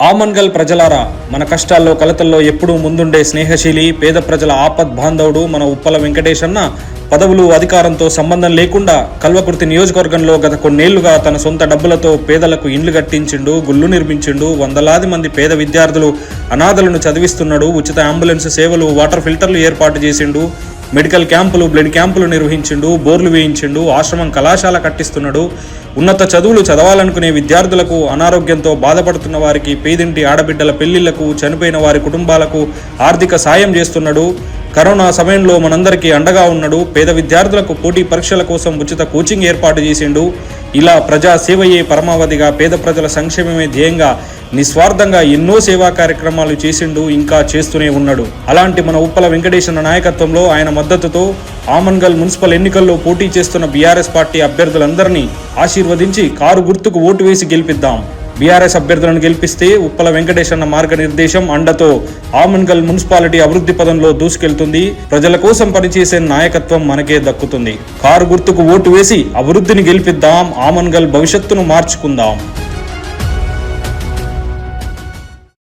ఆమన్గల్ ప్రజలారా, మన కష్టాల్లో కలతల్లో ఎప్పుడూ ముందుండే స్నేహశీలి, పేద ప్రజల ఆపద్ బాంధవుడు మన ఉప్పల వెంకటేశన్న పదవులు అధికారంతో సంబంధం లేకుండా కల్వకుర్తి నియోజకవర్గంలో గత కొన్నేళ్లుగా తన సొంత డబ్బులతో పేదలకు ఇండ్లు కట్టించిండు, గుళ్ళు నిర్మించిండు, వందలాది మంది పేద విద్యార్థులు అనాథలను చదివిస్తున్నాడు, ఉచిత అంబులెన్స్ సేవలు, వాటర్ ఫిల్టర్లు ఏర్పాటు చేసిండు, మెడికల్ క్యాంపులు, బ్లడ్ క్యాంపులు నిర్వహించిండు, బోర్లు వేయించిండు, ఆశ్రమం కళాశాల కట్టిస్తున్నాడు, ఉన్నత చదువులు చదవాలనుకునే విద్యార్థులకు, అనారోగ్యంతో బాధపడుతున్న వారికి, పేదింటి ఆడబిడ్డల పెళ్లిళ్లకు, చనిపోయిన వారి కుటుంబాలకు ఆర్థిక సాయం చేస్తున్నాడు. కరోనా సమయంలో మనందరికీ అండగా ఉన్నాడు. పేద విద్యార్థులకు పోటీ పరీక్షల కోసం ఉచిత కోచింగ్ ఏర్పాటు చేసిండు. ఇలా ప్రజా సేవయే పరమావధిగా, పేద ప్రజల సంక్షేమమే ధ్యేయంగా నిస్వార్థంగా ఎన్నో సేవా కార్యక్రమాలు చేసిండు, ఇంకా చేస్తూనే ఉన్నాడు. అలాంటి మన ఉప్పల వెంకటేశన్న నాయకత్వంలో, ఆయన మద్దతుతో ఆమన్గల్ మున్సిపల్ ఎన్నికల్లో పోటీ చేస్తున్న బీఆర్ఎస్ పార్టీ అభ్యర్థులందరినీ ఆశీర్వదించి కారు గుర్తుకు ఓటు వేసి గెలిపిద్దాం. బీఆర్ఎస్ అభ్యర్థులను గెలిపిస్తే ఉప్పల వెంకటేశన్న మార్గనిర్దేశం అండతో ఆమన్గల్ మున్సిపాలిటీ అభివృద్ధి పదంలో దూసుకెళ్తుంది. ప్రజల కోసం పనిచేసే నాయకత్వం మనకే దక్కుతుంది. కారు గుర్తుకు ఓటు వేసి అభివృద్ధిని గెలిపిద్దాం. ఆమన్గల్ భవిష్యత్తును మార్చుకుందాం.